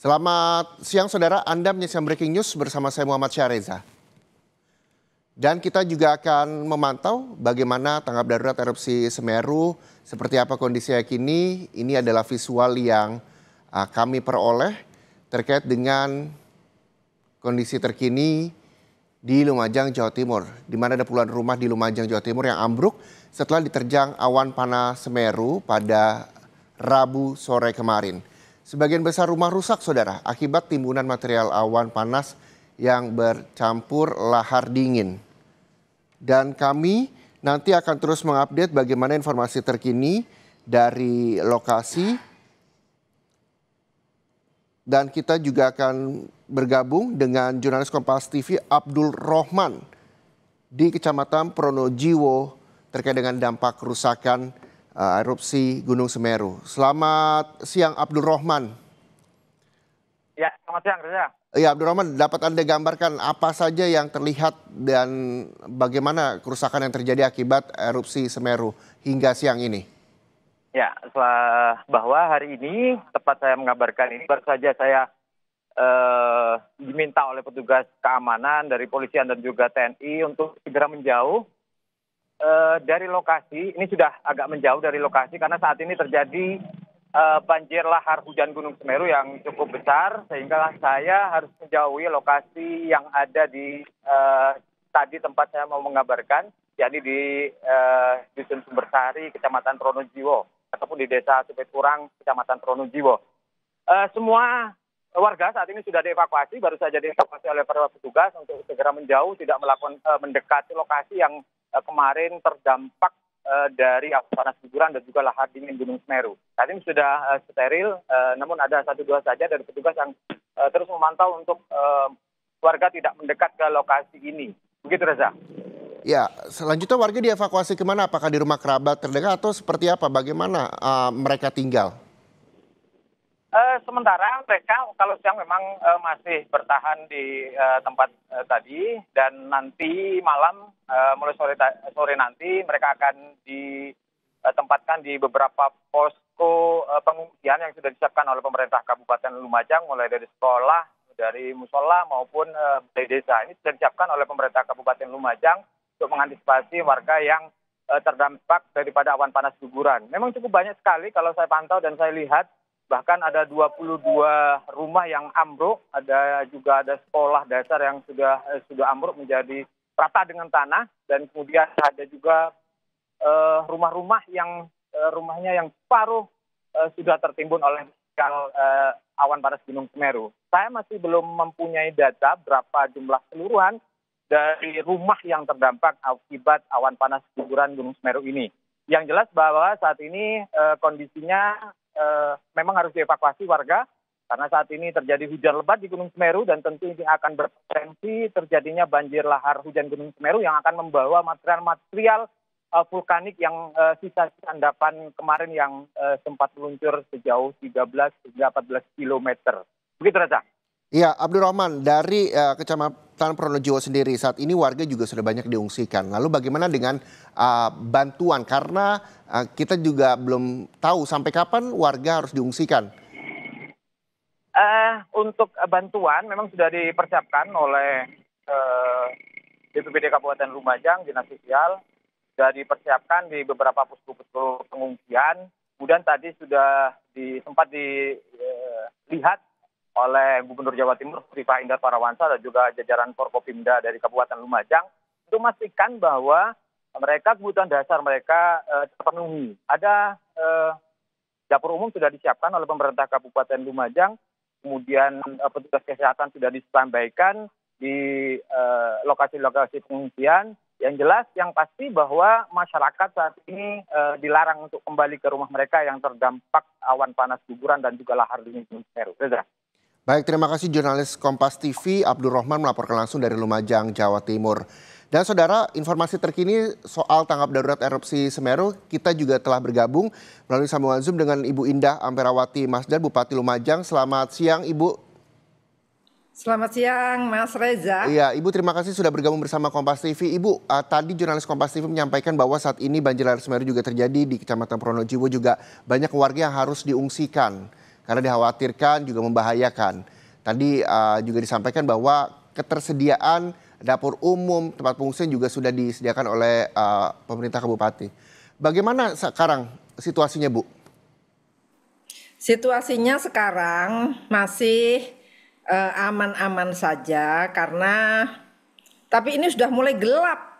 Selamat siang saudara, Anda menyaksikan Breaking News bersama saya Muhammad Syahreza. Dan kita juga akan memantau bagaimana tanggap darurat erupsi Semeru, seperti apa kondisinya kini. Ini adalah visual yang kami peroleh terkait dengan kondisi terkini di Lumajang, Jawa Timur. Di mana ada puluhan rumah di Lumajang, Jawa Timur yang ambruk setelah diterjang awan panas Semeru pada Rabu sore kemarin. Sebagian besar rumah rusak, saudara, akibat timbunan material awan panas yang bercampur lahar dingin. Dan kami nanti akan terus mengupdate bagaimana informasi terkini dari lokasi. Dan kita juga akan bergabung dengan jurnalis Kompas TV Abdul Rohman di Kecamatan Pronojiwo terkait dengan dampak kerusakan erupsi Gunung Semeru. Selamat siang Abdul Rohman. Ya, selamat siang Reza. Ya, Abdul Rohman, dapat Anda gambarkan apa saja yang terlihat dan bagaimana kerusakan yang terjadi akibat erupsi Semeru hingga siang ini? Ya, bahwa hari ini tepat saya mengabarkan ini baru saja saya diminta oleh petugas keamanan dari polisian dan juga TNI untuk segera menjauh dari lokasi. Ini sudah agak menjauh dari lokasi karena saat ini terjadi banjir lahar hujan Gunung Semeru yang cukup besar, sehingga saya harus menjauhi lokasi yang ada di tadi tempat saya mau mengabarkan, yakni di Dusun Sumbersari, Kecamatan Pronojiwo, ataupun di Desa Supeturang, Kecamatan Pronojiwo. Semua warga saat ini sudah dievakuasi, baru saja dievakuasi oleh para petugas untuk segera menjauh, tidak melakukan mendekati lokasi yang kemarin terdampak dari awan panas guguran dan juga lahar dingin Gunung Semeru. Saat ini sudah steril, namun ada 1-2 saja dari petugas yang terus memantau untuk warga tidak mendekat ke lokasi ini. Begitu, Reza. Ya, selanjutnya warga dievakuasi kemana? Apakah di rumah kerabat terdekat atau seperti apa? Bagaimana mereka tinggal? Sementara mereka kalau siang memang masih bertahan di tempat tadi, dan nanti malam mulai sore nanti mereka akan ditempatkan di beberapa posko pengungsian yang sudah disiapkan oleh pemerintah Kabupaten Lumajang, mulai dari sekolah, dari musola maupun dari desa. Ini sudah disiapkan oleh pemerintah Kabupaten Lumajang untuk mengantisipasi warga yang terdampak daripada awan panas guguran. Memang cukup banyak sekali kalau saya pantau dan saya lihat. Bahkan ada 22 rumah yang ambruk, ada sekolah dasar yang sudah ambruk menjadi rata dengan tanah, dan kemudian ada juga rumah-rumah yang rumahnya yang separuh sudah tertimbun oleh awan panas Gunung Semeru. Saya masih belum mempunyai data berapa jumlah keseluruhan dari rumah yang terdampak akibat awan panas guguran Gunung Semeru ini. Yang jelas bahwa saat ini kondisinya memang harus dievakuasi warga karena saat ini terjadi hujan lebat di Gunung Semeru, dan tentu ini akan berpotensi terjadinya banjir lahar hujan Gunung Semeru yang akan membawa material vulkanik yang sisa endapan kemarin yang sempat meluncur sejauh 13 hingga 14 kilometer. Begitu, Reza. Iya, Abdul Rahman, dari Kecamatan Pronojiwo sendiri saat ini warga juga sudah banyak diungsikan. Lalu bagaimana dengan bantuan? Karena kita juga belum tahu sampai kapan warga harus diungsikan. Untuk bantuan memang sudah dipersiapkan oleh BPBD Kabupaten Lumajang, Dinas Sosial, sudah dipersiapkan di beberapa posko-posko pengungsian. Kemudian tadi sudah sempat dilihat oleh Gubernur Jawa Timur Kofifa Indar Parawansa dan juga jajaran Forkopimda dari Kabupaten Lumajang untuk memastikan bahwa mereka kebutuhan dasar mereka terpenuhi. Ada dapur umum sudah disiapkan oleh pemerintah Kabupaten Lumajang, kemudian petugas kesehatan sudah disampaikan di lokasi-lokasi pengungsian. Yang jelas, yang pasti bahwa masyarakat saat ini dilarang untuk kembali ke rumah mereka yang terdampak awan panas guguran dan juga lahar dingin Gunung Semeru. Baik, terima kasih jurnalis Kompas TV Abdul Rohman melaporkan langsung dari Lumajang, Jawa Timur. Dan saudara, informasi terkini soal tanggap darurat erupsi Semeru, kita juga telah bergabung melalui sambungan Zoom dengan Ibu Indah Amperawati Masdar, Bupati Lumajang. Selamat siang, Ibu. Selamat siang, Mas Reza. Iya, Ibu, terima kasih sudah bergabung bersama Kompas TV. Ibu, tadi jurnalis Kompas TV menyampaikan bahwa saat ini banjir lahar Semeru juga terjadi di Kecamatan Pronojiwo, juga banyak warga yang harus diungsikan karena dikhawatirkan juga membahayakan. Tadi juga disampaikan bahwa ketersediaan dapur umum, tempat pengungsian juga sudah disediakan oleh pemerintah kabupaten. Bagaimana sekarang situasinya, Bu? Situasinya sekarang masih aman-aman saja karena tapi ini sudah mulai gelap.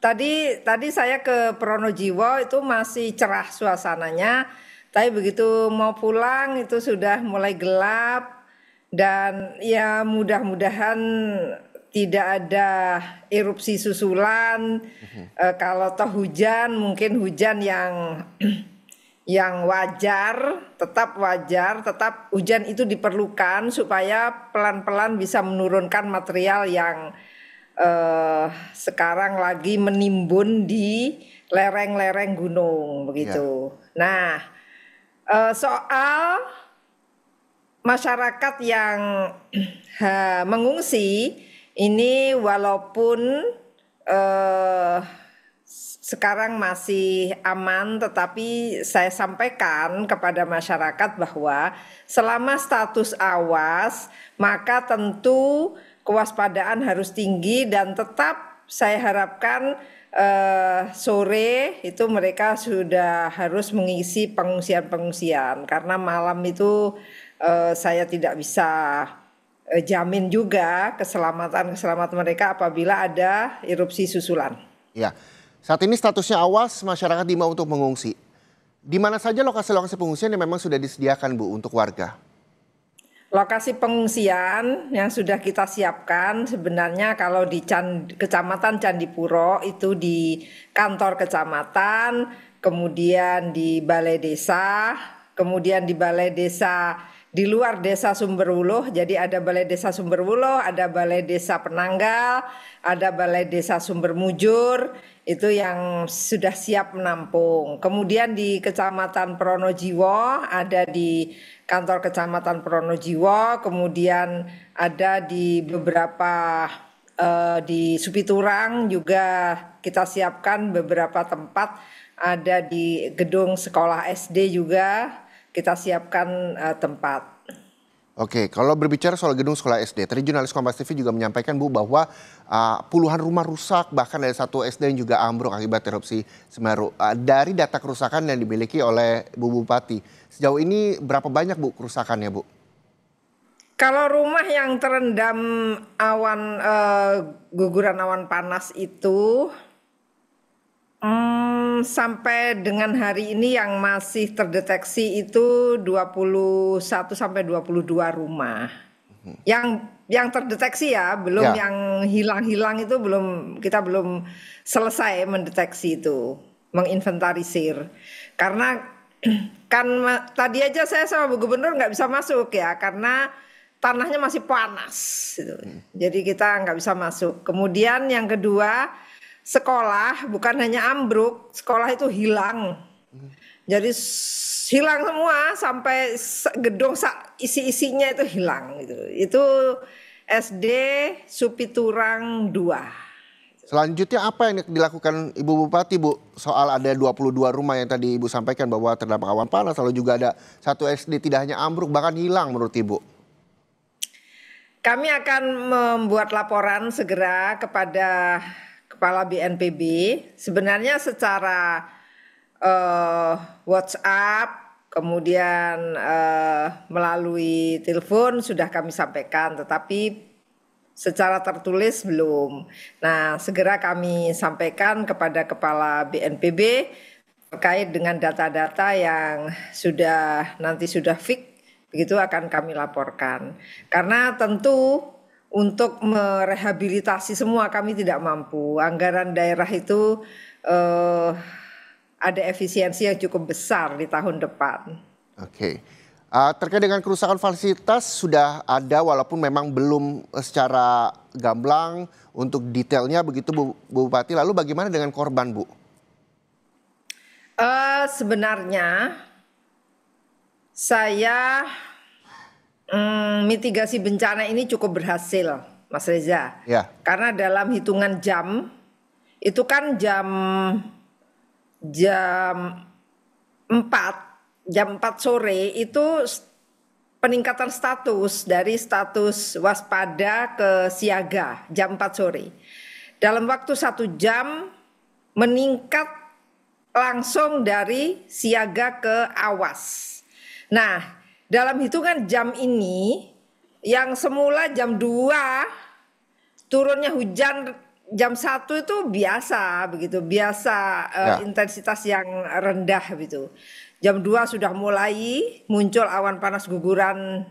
Tadi saya ke Pronojiwo itu masih cerah suasananya, tapi begitu mau pulang itu sudah mulai gelap dan ya mudah-mudahan tidak ada erupsi susulan. Kalau toh hujan mungkin hujan yang wajar, tetap hujan itu diperlukan supaya pelan-pelan bisa menurunkan material yang sekarang lagi menimbun di lereng-lereng gunung begitu. Nah, soal masyarakat yang mengungsi ini walaupun sekarang masih aman, tetapi saya sampaikan kepada masyarakat bahwa selama status awas maka tentu kewaspadaan harus tinggi dan tetap saya harapkan sore itu mereka sudah harus mengisi pengungsian karena malam itu saya tidak bisa jamin juga keselamatan mereka apabila ada erupsi susulan. Ya, saat ini statusnya awas, masyarakat diimbau untuk mengungsi. Di mana saja lokasi-lokasi pengungsian yang memang sudah disediakan, Bu, untuk warga? Lokasi pengungsian yang sudah kita siapkan sebenarnya kalau di Kecamatan Candipuro itu di kantor kecamatan, kemudian di balai desa, kemudian di balai desa di luar desa Sumberwuluh. Jadi ada balai desa Sumberwuluh, ada balai desa Penanggal, ada balai desa Sumbermujur, itu yang sudah siap menampung. Kemudian di Kecamatan Pronojiwo ada di kantor Kecamatan Pronojiwo, kemudian ada di beberapa di Supiturang juga kita siapkan beberapa tempat, ada di gedung sekolah SD juga kita siapkan tempat. Oke, kalau berbicara soal gedung sekolah SD, tadi jurnalis Kompas TV juga menyampaikan, Bu, bahwa puluhan rumah rusak, bahkan ada satu SD yang juga ambruk akibat erupsi Semeru. Dari data kerusakan yang dimiliki oleh Bu Bupati, sejauh ini berapa banyak, Bu, kerusakannya, Bu? Kalau rumah yang terendam guguran awan panas itu sampai dengan hari ini yang masih terdeteksi itu 21 sampai 22 rumah. Yang terdeteksi ya, belum yang hilang-hilang itu kita belum selesai mendeteksi itu, menginventarisir. Karena kan tadi aja saya sama Bu Gubernur nggak bisa masuk ya karena tanahnya masih panas gitu. Jadi kita nggak bisa masuk. Kemudian yang kedua, sekolah bukan hanya ambruk, sekolah itu hilang. Jadi hilang semua sampai gedung isi-isinya itu hilang gitu. Itu SD Supiturang 2. Selanjutnya apa yang dilakukan Ibu Bupati, Bu? Soal ada 22 rumah yang tadi Ibu sampaikan bahwa terdampak awan panas, lalu juga ada satu SD tidak hanya ambruk bahkan hilang menurut Ibu. Kami akan membuat laporan segera kepada Kepala BNPB. Sebenarnya secara WhatsApp, kemudian melalui telepon sudah kami sampaikan, tetapi secara tertulis belum. Nah, segera kami sampaikan kepada Kepala BNPB terkait dengan data-data yang nanti sudah fix, begitu akan kami laporkan. Karena tentu untuk merehabilitasi semua kami tidak mampu. Anggaran daerah itu ada efisiensi yang cukup besar di tahun depan. Oke. Terkait dengan kerusakan fasilitas sudah ada walaupun memang belum secara gamblang untuk detailnya begitu Bu Bupati. Lalu bagaimana dengan korban, Bu? Sebenarnya saya mitigasi bencana ini cukup berhasil, Mas Reza. Ya. Karena dalam hitungan jam, itu kan jam 4 jam 4 sore itu peningkatan status dari status waspada ke siaga jam 4 sore. Dalam waktu 1 jam meningkat langsung dari siaga ke awas. Nah, dalam hitungan jam ini yang semula jam 2 turunnya hujan jam 1 itu biasa begitu, biasa intensitas yang rendah gitu. Jam 2 sudah mulai muncul awan panas guguran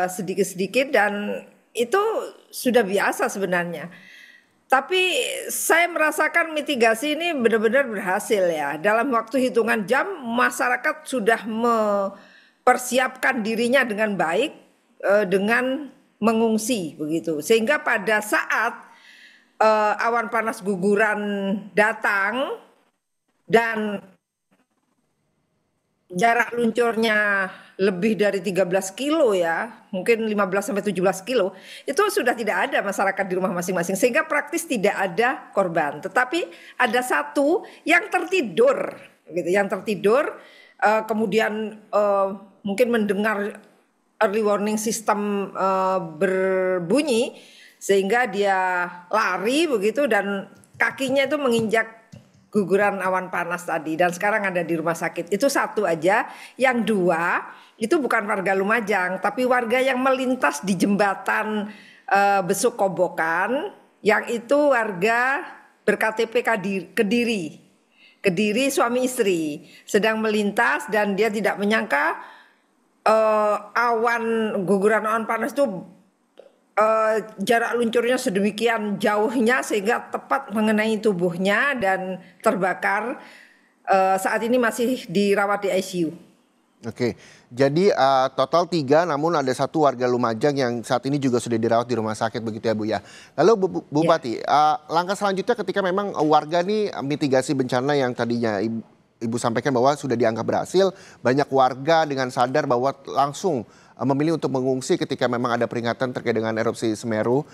sedikit-sedikit dan itu sudah biasa sebenarnya. Tapi saya merasakan mitigasi ini benar-benar berhasil ya. Dalam waktu hitungan jam masyarakat sudah mempersiapkan dirinya dengan baik dengan mengungsi begitu. Sehingga pada saat awan panas guguran datang dan jarak luncurnya lebih dari 13 kilo ya, mungkin 15-17 kilo, itu sudah tidak ada masyarakat di rumah masing-masing, sehingga praktis tidak ada korban. Tetapi ada satu yang tertidur, gitu, kemudian mungkin mendengar early warning system berbunyi, sehingga dia lari begitu dan kakinya itu menginjak guguran awan panas tadi dan sekarang ada di rumah sakit. Itu satu aja. Yang dua itu bukan warga Lumajang tapi warga yang melintas di jembatan Besuk Kobokan, yang itu warga ber-KTP Kediri suami istri sedang melintas dan dia tidak menyangka guguran awan panas itu jarak luncurnya sedemikian jauhnya sehingga tepat mengenai tubuhnya dan terbakar. Saat ini masih dirawat di ICU. Oke, jadi total 3 namun ada 1 warga Lumajang yang saat ini juga sudah dirawat di rumah sakit begitu ya Bu ya. Lalu Bupati, langkah selanjutnya ketika memang warga nih mitigasi bencana yang tadinya Ibu sampaikan bahwa sudah dianggap berhasil, banyak warga dengan sadar bahwa langsung memilih untuk mengungsi ketika memang ada peringatan terkait dengan erupsi Semeru.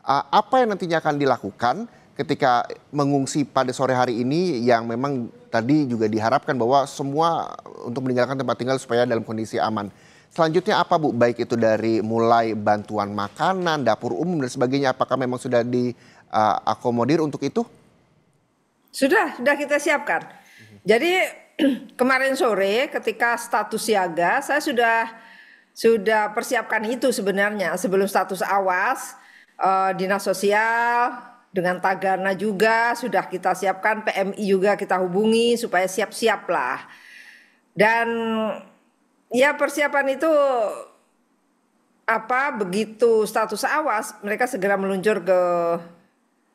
Apa yang nantinya akan dilakukan ketika mengungsi pada sore hari ini yang memang tadi juga diharapkan bahwa semua untuk meninggalkan tempat tinggal supaya dalam kondisi aman. Selanjutnya apa Bu? Baik itu dari mulai bantuan makanan, dapur umum dan sebagainya, apakah memang sudah diakomodir untuk itu? Sudah kita siapkan. Jadi kemarin sore ketika status siaga saya sudah persiapkan itu sebenarnya sebelum status awas. Dinas sosial dengan Tagana juga sudah kita siapkan, PMI juga kita hubungi supaya siap-siap lah. Dan ya persiapan itu begitu status awas mereka segera meluncur ke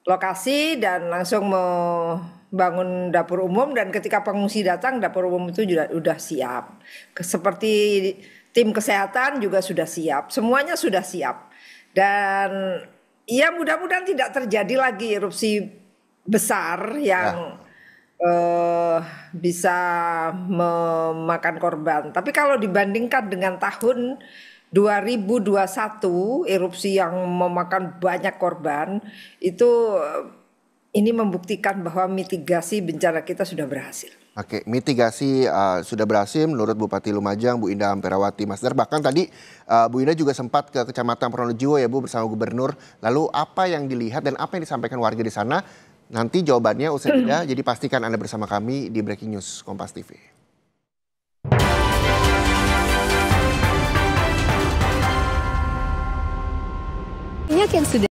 lokasi dan langsung membangun dapur umum, dan ketika pengungsi datang dapur umum itu juga sudah siap. Seperti tim kesehatan juga sudah siap, semuanya sudah siap. Dan ya mudah-mudahan tidak terjadi lagi erupsi besar yang bisa memakan korban. Tapi kalau dibandingkan dengan tahun 2021 erupsi yang memakan banyak korban, itu ini membuktikan bahwa mitigasi bencana kita sudah berhasil. Oke, mitigasi sudah berhasil menurut Bupati Lumajang, Bu Indah Amperawati Masdar. Bahkan tadi Bu Indah juga sempat ke Kecamatan Pronojiwo ya Bu bersama Gubernur. Lalu apa yang dilihat dan apa yang disampaikan warga di sana? Nanti jawabannya usai jeda. Jadi pastikan Anda bersama kami di Breaking News Kompas TV. Minyak yang sudah